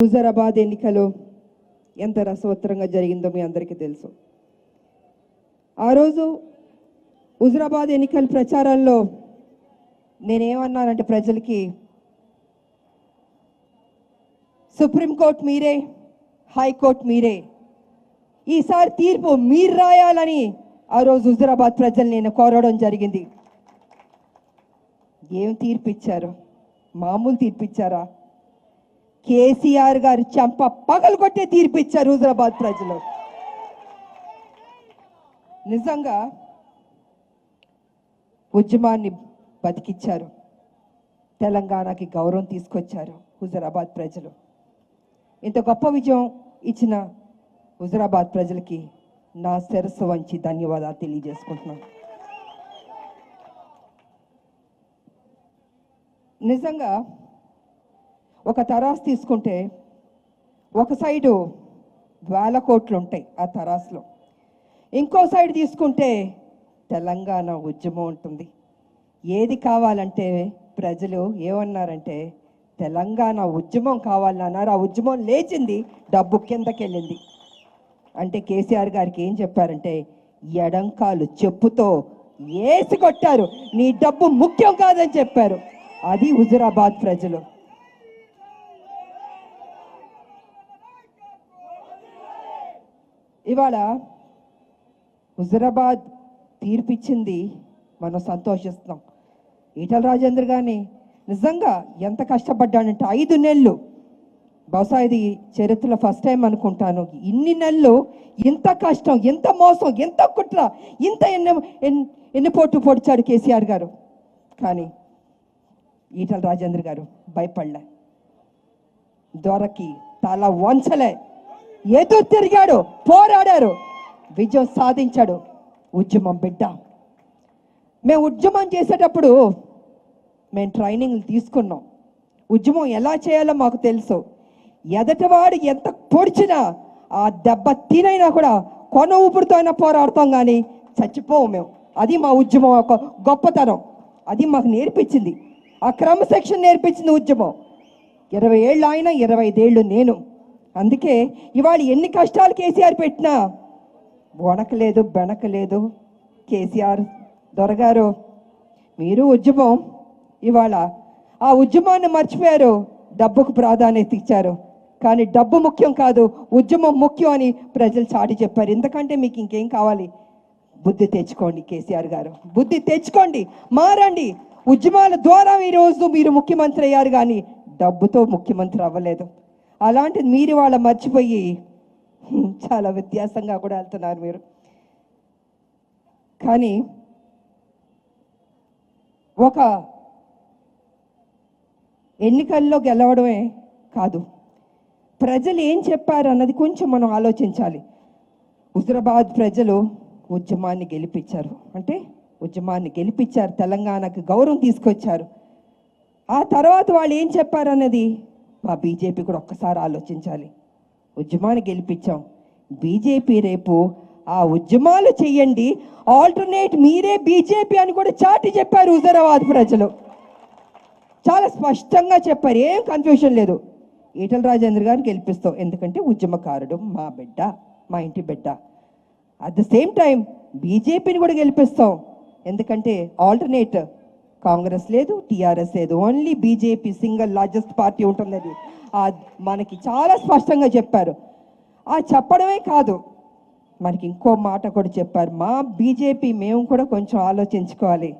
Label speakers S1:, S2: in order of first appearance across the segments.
S1: హుజరాబాద్ ఎన్నికలు ఎంత రసవత్తరంగా జరిగిందో మీ అందరికీ తెలుసు. ఆ రోజు హుజరాబాద్ ఎన్నికల ప్రచారంలో నేనేమన్నానంటే ప్రజలకి, సుప్రీంకోర్టు మీరే, హైకోర్టు మీరే, ఈసారి తీర్పు మీరు రాయాలని ఆ రోజు హుజరాబాద్ ప్రజలు నేను కోరడం జరిగింది. ఏం తీర్పు ఇచ్చారు? మామూలు తీర్పు ఇచ్చారా? కేసీఆర్ గారు చంప పగలగొట్టే తీర్పు ఇచ్చారు హుజరాబాద్ ప్రజలు. నిజంగా ఉద్యమాన్ని బతికిచ్చారు, తెలంగాణకి గౌరవం తీసుకొచ్చారు హుజరాబాద్ ప్రజలు. ఇంత గొప్ప విజయం ఇచ్చిన హుజరాబాద్ ప్రజలకి నా శిరస్సు వంచి ధన్యవాదాలు తెలియజేసుకుంటున్నాను. నిజంగా ఒక తరాసు తీసుకుంటే ఒక సైడు వేల కోట్లు ఉంటాయి ఆ తరాసులో, ఇంకో సైడ్ తీసుకుంటే తెలంగాణ ఉద్యమం ఉంటుంది. ఏది కావాలంటే ప్రజలు ఏమన్నారంటే తెలంగాణ ఉద్యమం కావాలన్నారు. ఆ ఉద్యమం లేచింది, డబ్బు కిందకెళ్ళింది. అంటే కేసీఆర్ గారికి ఏం చెప్పారంటే ఎడంకాలు చెప్పుతో ఏసి కొట్టారు, నీ డబ్బు ముఖ్యం కాదని చెప్పారు. అది హుజరాబాద్ ప్రజలు. ఇవాళ హుజరాబాద్ తీర్పిచ్చింది, మనం సంతోషిస్తున్నాం. ఈటల రాజేందర్ గారిని నిజంగా ఎంత కష్టపడ్డాడంటే 5 నెలలు, బహుశా ఇది చరిత్రలో ఫస్ట్ టైం అనుకుంటాను, ఇన్ని నెలలు ఇంత కష్టం, ఎంత మోసం, ఎంత కుట్ర, ఇంత ఎన్ని పోటు పొడిచాడు కేసీఆర్ గారు. కానీ ఈటల రాజేందర్ గారు భయపడలే, దొరకి తల వంచలే, ఎదురు తిరిగాడు, పోరాడారు, విజయం సాధించాడు. ఉద్యమం బిడ్డ. మేము ఉద్యమం చేసేటప్పుడు మేము ట్రైనింగ్లు తీసుకున్నాం. ఉద్యమం ఎలా చేయాలో మాకు తెలుసు. ఎదటివాడు ఎంత పొడిచినా ఆ దెబ్బ తినైనా కూడా కొన ఊపిరితో అయినా పోరాడతాం, కానీ చచ్చిపోవు మేము. అది మా ఉద్యమం ఒక గొప్పతనం. అది మాకు నేర్పించింది, ఆ క్రమశిక్షణ నేర్పించింది ఉద్యమం. 20 ఏళ్ళు ఆయన, 25 ఏళ్ళు నేను. అందుకే ఇవాళ ఎన్ని కష్టాలు కేసీఆర్ పెట్టినా వణకలేదు, బెణకలేదు. కేసీఆర్ దొరగారు మీరు ఉద్యమం, ఇవాళ ఆ ఉద్యమాన్ని మర్చిపోయారు, డబ్బుకు ప్రాధాన్యత ఇచ్చారు. కానీ డబ్బు ముఖ్యం కాదు, ఉద్యమం ముఖ్యం అని ప్రజలు చాటి చెప్పారు. ఎందుకంటే మీకు ఇంకేం కావాలి? బుద్ధి తెచ్చుకోండి కేసీఆర్ గారు, బుద్ధి తెచ్చుకోండి, మారండి. ఉద్యమాల ద్వారా ఈరోజు మీరు ముఖ్యమంత్రి అయ్యారు, కానీ డబ్బుతో ముఖ్యమంత్రి అవ్వలేదు. అలాంటిది మీరు వాళ్ళ మర్చిపోయి చాలా వ్యత్యాసంగా కూడా వెళ్తున్నారు మీరు. కానీ ఒక ఎన్నికల్లో గెలవడమే కాదు, ప్రజలు ఏం చెప్పారు అన్నది కొంచెం మనం ఆలోచించాలి. హుజరాబాద్ ప్రజలు ఉద్యమాన్ని గెలిపించారు, అంటే ఉద్యమాన్ని గెలిపించారు, తెలంగాణకు గౌరవం తీసుకొచ్చారు. ఆ తర్వాత వాళ్ళు ఏం చెప్పారు అన్నది మా బీజేపీ కూడా ఒక్కసారి ఆలోచించాలి. ఉద్యమాన్ని గెలిపించాం, బీజేపీ రేపు ఆ ఉద్యమాలు చెయ్యండి, ఆల్టర్నేట్ మీరే బీజేపీ అని కూడా చాటి చెప్పారు హుజరాబాద్ ప్రజలు. చాలా స్పష్టంగా చెప్పారు, ఏం కన్ఫ్యూషన్ లేదు. ఈటల రాజేందర్ గారిని గెలిపిస్తాం, ఎందుకంటే ఉద్యమకారుడు, మా బిడ్డ, మా ఇంటి బిడ్డ. అట్ ద సేమ్ టైం బీజేపీని కూడా గెలిపిస్తాం, ఎందుకంటే ఆల్టర్నేట్ కాంగ్రెస్ లేదు, టీఆర్ఎస్ లేదు, only BJP single largest party ఉంటుందని మనకి చాలా స్పష్టంగా చెప్పారు. ఆ చెప్పడమే కాదు, మనకి ఇంకో మాట కూడా చెప్పారు, మా బీజేపీ మేము కూడా కొంచెం ఆలోచించుకోవాలి.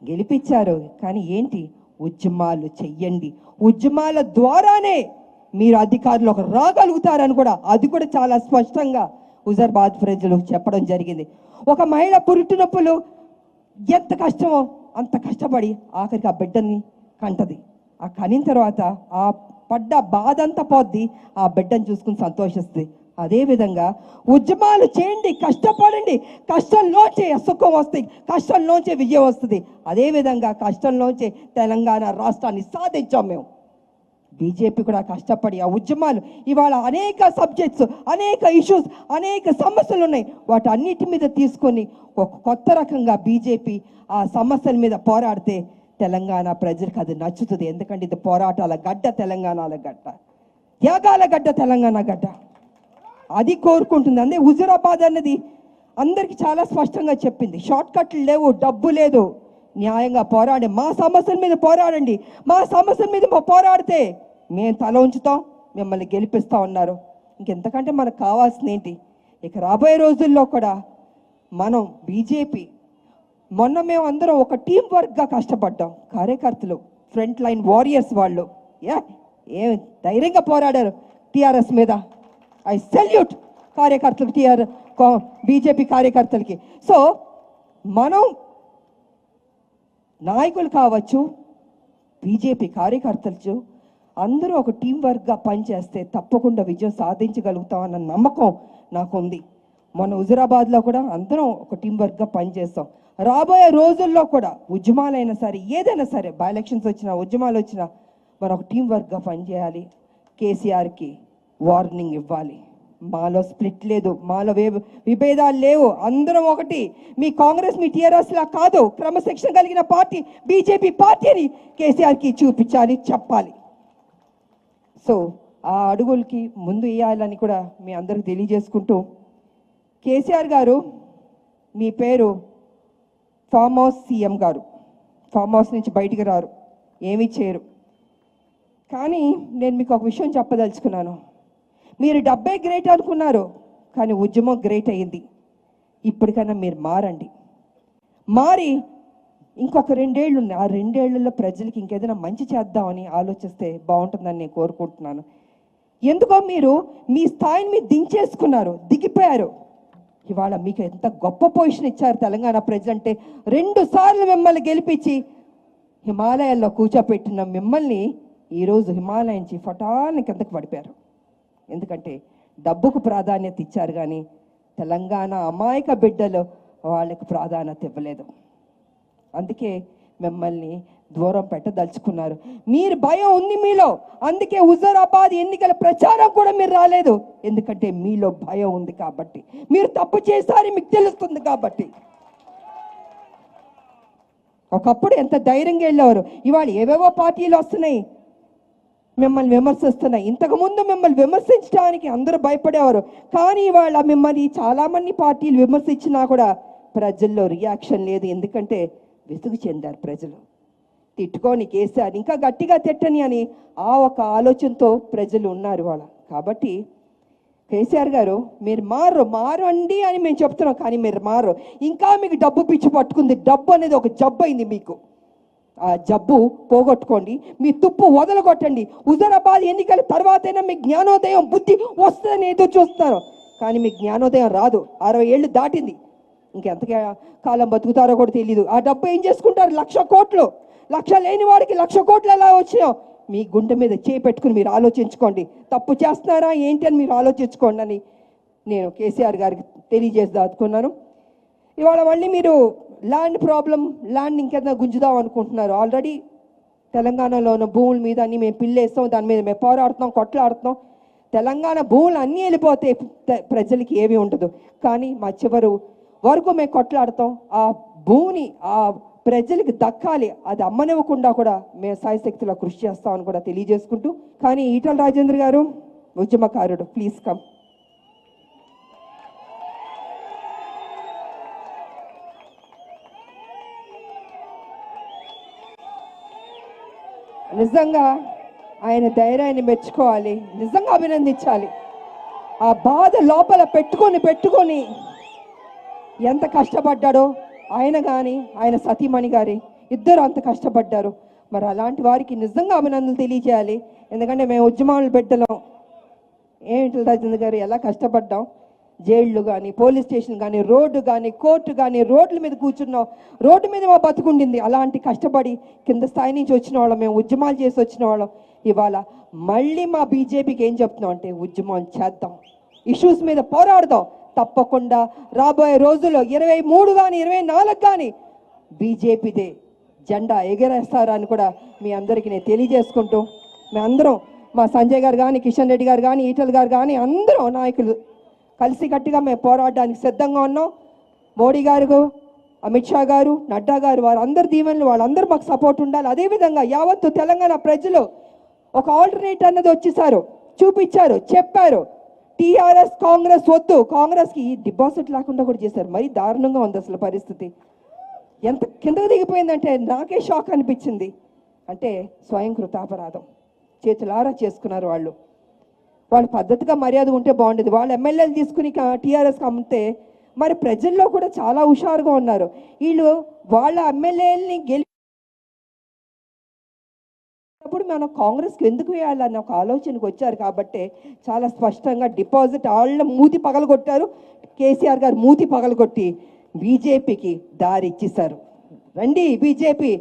S1: గెలిపించారు, కానీ ఏంటి? ఉద్యమాలు చెయ్యండి, ఉద్యమాల ద్వారానే మీరు అధికారులకు రాగలుగుతారని కూడా, అది కూడా చాలా స్పష్టంగా హుజరాబాద్ ప్రజలు చెప్పడం జరిగింది. ఒక మహిళ పురిటినొప్పులు ఎంత కష్టమో అంత కష్టపడి ఆఖరికి ఆ బిడ్డని కంటది. ఆ కనిన తర్వాత ఆ పడ్డ బాధ అంతా పోద్ది, ఆ బిడ్డను చూసుకుని సంతోషిస్తుంది. అదేవిధంగా ఉద్యమాలు చేయండి, కష్టపడండి, కష్టంలోంచే సుఖం వస్తుంది, కష్టంలోంచే విజయం వస్తుంది. అదేవిధంగా కష్టంలోంచే తెలంగాణ రాష్ట్రాన్ని సాధించాం మేము. బీజేపీ కూడా కష్టపడి ఆ ఉద్యమాలు, ఇవాళ అనేక సబ్జెక్ట్స్, అనేక ఇష్యూస్, అనేక సమస్యలు ఉన్నాయి, వాటన్నిటి మీద తీసుకొని ఒక కొత్త రకంగా బీజేపీ ఆ సమస్యల మీద పోరాడితే తెలంగాణ ప్రజలకు అది నచ్చుతుంది. ఎందుకంటే ఇది పోరాటాల గడ్డ, తెలంగాణల గడ్డ. త్యాగాల గడ్డ తెలంగాణ గడ్డ, అది కోరుకుంటుంది. అందే హుజూరాబాద్ అన్నది అందరికీ చాలా స్పష్టంగా చెప్పింది. షార్ట్ కట్లు లేవు, డబ్బు లేదు, న్యాయంగా పోరాడి మా సమస్యల మీద పోరాడండి, మా సమస్యల మీద పోరాడితే మేము తల ఉంచుతాం, మిమ్మల్ని గెలిపిస్తా ఉన్నారు. ఇంకెంతకంటే మనకు కావాల్సింది ఏంటి? ఇక రాబోయే రోజుల్లో కూడా మనం బీజేపీ, మొన్న మేము అందరం ఒక టీం వర్క్గా కష్టపడ్డాం, కార్యకర్తలు, ఫ్రంట్ లైన్ వారియర్స్ వాళ్ళు ఏం ధైర్యంగా పోరాడారు టీఆర్ఎస్ మీద. ఐ సెల్యూట్ కార్యకర్తలకు, బీజేపీ కార్యకర్తలకి. సో మనం నాయకులు కావచ్చు, బీజేపీ కార్యకర్తలు అందరూ ఒక టీం వర్క్గా పనిచేస్తే తప్పకుండా విజయం సాధించగలుగుతామన్న నమ్మకం నాకుంది. మన హుజూరాబాద్లో కూడా అందరం ఒక టీం వర్క్గా పనిచేస్తాం. రాబోయే రోజుల్లో కూడా ఉద్యమాలైనా సరే, ఏదైనా సరే, బై ఎలక్షన్స్ వచ్చినా, ఉద్యమాలు వచ్చినా మనం ఒక టీం వర్క్గా పనిచేయాలి. కేసీఆర్కి వార్నింగ్ ఇవ్వాలి. మాలో స్ప్లిట్ లేదు, మాలో విభేదాలు లేవు, అందరం ఒకటి. మీ కాంగ్రెస్, మీ టీఆర్ఎస్ లా కాదు, క్రమశిక్షణ కలిగిన పార్టీ బీజేపీ పార్టీ అని కేసీఆర్కి చూపించాలి, చెప్పాలి. సో ఆ అడుగులకి ముందు వేయాలని కూడా మీ అందరికి తెలియజేసుకుంటూ, కేసీఆర్ గారు మీ పేరు ఫామ్ హౌస్ సీఎం గారు, ఫామ్ హౌస్ నుంచి బయటికి రారు, ఏమీ చేయరు. కానీ నేను మీకు ఒక విషయం చెప్పదలుచుకున్నాను. మీరు 70 గ్రేట్ అనుకున్నారు, కానీ ఉద్యమం గ్రేట్ అయ్యింది. ఇప్పటికైనా మీరు మారండి, మారి ఇంకొక 2 ఏళ్ళు ఉన్నాయి, ఆ 2 ఏళ్లలో ప్రజలకి ఇంకేదైనా మంచి చేద్దామని ఆలోచిస్తే బాగుంటుందని నేను కోరుకుంటున్నాను. ఎందుకో మీరు మీ స్థాయిని మీరు దించేసుకున్నారు, దిగిపోయారు. ఇవాళ మీకు ఎంత గొప్ప పొజిషన్ ఇచ్చారు తెలంగాణ ప్రజలంటే, 2 సార్లు మిమ్మల్ని గెలిపించి హిమాలయాల్లో కూర్చోపెట్టిన మిమ్మల్ని ఈరోజు హిమాలయం నుంచి ఫటాల్ని కిందకు పడిపోయారు. ఎందుకంటే డబ్బుకు ప్రాధాన్యత ఇచ్చారు, కానీ తెలంగాణ అమాయక బిడ్డలు వాళ్ళకి ప్రాధాన్యత ఇవ్వలేదు. అందుకే మిమ్మల్ని దూరం పెట్టదలుచుకున్నారు. మీరు భయం ఉంది మీలో, అందుకే హుజూరాబాద్ ఎన్నికల ప్రచారం కూడా మీరు రాలేదు. ఎందుకంటే మీలో భయం ఉంది కాబట్టి, మీరు తప్పు చేశారని మీకు తెలుస్తుంది కాబట్టి. ఒకప్పుడు ఎంత ధైర్యంగా వెళ్ళేవారు, ఇవాళ ఏవేవో పార్టీలు వస్తున్నాయి మిమ్మల్ని విమర్శిస్తున్నాయి. ఇంతకుముందు మిమ్మల్ని విమర్శించడానికి అందరూ భయపడేవారు, కానీ ఇవాళ మిమ్మల్ని చాలామంది పార్టీలు విమర్శించినా కూడా ప్రజల్లో రియాక్షన్ లేదు. ఎందుకంటే విసుగు చెందారు ప్రజలు. తిట్టుకొని కేసీఆర్ ఇంకా గట్టిగా తిట్టని అని ఆ ఒక ఆలోచనతో ప్రజలు ఉన్నారు వాళ్ళ. కాబట్టి కేసీఆర్ గారు మీరు మారండి అని మేము చెప్తున్నాం, కానీ మీరు మారు. ఇంకా మీకు డబ్బు పిచ్చి పట్టుకుంది, డబ్బు అనేది ఒక జబ్బు అయింది మీకు. ఆ జబ్బు పోగొట్టుకోండి, మీ తుప్పు వదలగొట్టండి. హుజూరాబాద్ ఎన్నికల తర్వాతైనా మీ జ్ఞానోదయం, బుద్ధి వస్తుందని ఏదో చూస్తారు, కానీ మీ జ్ఞానోదయం రాదు. 60 ఏళ్ళు దాటింది, ఇంకెంత కాలం బతుకుతారో కూడా తెలియదు. ఆ డబ్బు ఏం చేసుకుంటారు? 1,00,000 కోట్లు. 1,00,000 లేని వాడికి 1,00,000 కోట్లు ఎలా వచ్చినాయో మీ గుండె మీద చేయి పెట్టుకుని మీరు ఆలోచించుకోండి. తప్పు చేస్తున్నారా ఏంటి అని మీరు ఆలోచించుకోండి అని నేను కేసీఆర్ గారికి తెలియజేసి దాచుకున్నాను. ఇవాళ మళ్ళీ మీరు ల్యాండ్ ప్రాబ్లం, ల్యాండ్ ఇంకేదైనా గుంజుదాం అనుకుంటున్నారు. ఆల్రెడీ తెలంగాణలో ఉన్న భూముల మీద అన్నీ మేము పిల్లేస్తాం, దాని మీద మేము పోరాడుతున్నాం, కొట్లాడుతున్నాం. తెలంగాణ భూములు అన్నీ వెళ్ళిపోతే ప్రజలకి ఏమీ ఉండదు, కానీ మా చివరి వరకు మేము కొట్లాడతాం. ఆ భూమిని ఆ ప్రజలకు దక్కాలి, అది అమ్మనివ్వకుండా కూడా మేము సాయశక్తిలో కృషి చేస్తామని కూడా తెలియజేసుకుంటూ, కానీ ఈటల రాజేంద్ర గారు ఉద్యమకారుడు, ప్లీజ్ కమ్. నిజంగా ఆయన ధైర్యాన్ని మెచ్చుకోవాలి, నిజంగా అభినందించాలి. ఆ బాధ లోపల పెట్టుకొని ఎంత కష్టపడ్డాడో ఆయన కానీ ఆయన సతీమణి గారి ఇద్దరు అంత కష్టపడ్డారు. మరి అలాంటి వారికి నిజంగా అభినందనలు తెలియజేయాలి. ఎందుకంటే మేము ఉద్యమాలు పెట్టలేం. ఏంటి రాజేంద్ర గారు ఎలా కష్టపడ్డాం, జైళ్ళు కానీ, పోలీస్ స్టేషన్ కానీ, రోడ్డు కానీ, కోర్టు కానీ, రోడ్ల మీద కూర్చున్నాం, రోడ్డు మీద మా బతుకుండింది. అలాంటి కష్టపడి కింద స్థాయి నుంచి వచ్చిన వాళ్ళం, మేము ఉద్యమాలు చేసి వచ్చిన వాళ్ళం. ఇవాళ మళ్ళీ మా బీజేపీకి ఏం చెప్తున్నాం అంటే ఉద్యమం చేద్దాం, ఇష్యూస్ మీద పోరాడదాం. తప్పకుండా రాబోయే రోజుల్లో 23 కానీ 24 కానీ బీజేపీదే జెండా ఎగరేస్తారని కూడా మీ అందరికీ నేను తెలియజేసుకుంటూ, మేమందరం మా సంజయ్ గారు కానీ, కిషన్ రెడ్డి గారు కానీ, ఈటల్ గారు కానీ అందరూ నాయకులు కలిసికట్టుగా మేము పోరాడడానికి సిద్ధంగా ఉన్నాం. మోడీ గారు, అమిత్ షా గారు, నడ్డా గారు, వారందరి దీవెనలు, వాళ్ళందరూ మాకు సపోర్ట్ ఉండాలి. అదేవిధంగా యావత్తు తెలంగాణ ప్రజలు ఒక ఆల్టర్నేట్ అన్నది వచ్చేసారు. చూపించారు, చెప్పారు. టీఆర్ఎస్ కాంగ్రెస్ వద్దు, కాంగ్రెస్కి డిపాజిట్ లేకుండా కూడా చేశారు. మరీ దారుణంగా ఉంది అసలు పరిస్థితి. ఎంత కిందకు దిగిపోయిందంటే నాకే షాక్ అనిపించింది. అంటే స్వయం కృతాపరాధం, చేతులారా చేసుకున్నారు వాళ్ళు. వాళ్ళు పద్ధతిగా మర్యాద ఉంటే బాగుండేది. వాళ్ళు ఎమ్మెల్యేలు తీసుకుని టీఆర్ఎస్కి అమ్మితే మరి ప్రజల్లో కూడా చాలా హుషారుగా ఉన్నారు. వీళ్ళు వాళ్ళ ఎమ్మెల్యేలని గెలిపినప్పుడు మనం కాంగ్రెస్కి ఎందుకు వేయాలన్న ఒక ఆలోచనకు వచ్చారు. కాబట్టి చాలా స్పష్టంగా డిపాజిట్ వాళ్ళ మూతి పగలగొట్టారు. కేసీఆర్ గారు మూతి పగలగొట్టి బీజేపీకి దారి ఇచ్చేశారు. రండి బీజేపీ,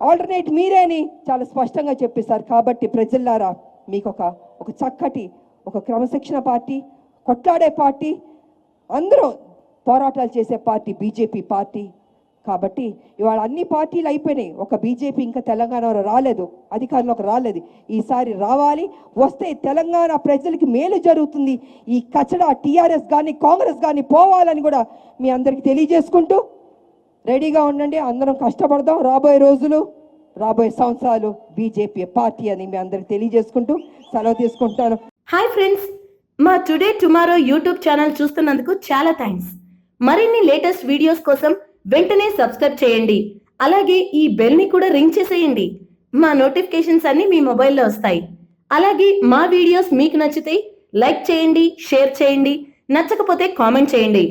S1: ఆల్టర్నేట్ మీరే అని చాలా స్పష్టంగా చెప్పేశారు. కాబట్టి ప్రజలారా, మీకు ఒక చక్కటి ఒక క్రమశిక్షణ పార్టీ, కొట్లాడే పార్టీ, అందరూ పోరాటాలు చేసే పార్టీ బీజేపీ పార్టీ. కాబట్టి ఇవాళ అన్ని పార్టీలు అయిపోయినాయి. ఒక బీజేపీ ఇంకా తెలంగాణలో రాలేదు, అధికారంలోకి రాలేదు. ఈసారి రావాలి. వస్తే తెలంగాణ ప్రజలకి మేలు జరుగుతుంది. ఈ కచడా టీఆర్ఎస్ కానీ కాంగ్రెస్ కానీ పోవాలని కూడా మీ అందరికీ తెలియజేసుకుంటూ రెడీగా ఉండండి. అందరం కష్టపడదాం. రాబోయే రోజులు, రాబోయే సంవత్సరాలు బీజేపీ పార్టీ అని మీ అందరికి తెలియజేసుకుంటూ సెలవు తీసుకుంటాను.
S2: హాయ్ ఫ్రెండ్స్, మా టుడే టుమారో యూట్యూబ్ ఛానల్ చూస్తున్నందుకు చాలా థ్యాంక్స్. మరిన్ని లేటెస్ట్ వీడియోస్ కోసం వెంటనే సబ్స్క్రైబ్ చేయండి. అలాగే ఈ బెల్ ని కూడా రింగ్ చేసేయండి. మా నోటిఫికేషన్స్ అన్ని మీ మొబైల్లో వస్తాయి. అలాగే మా వీడియోస్ మీకు నచ్చితే లైక్ చేయండి, షేర్ చేయండి, నచ్చకపోతే కామెంట్ చేయండి.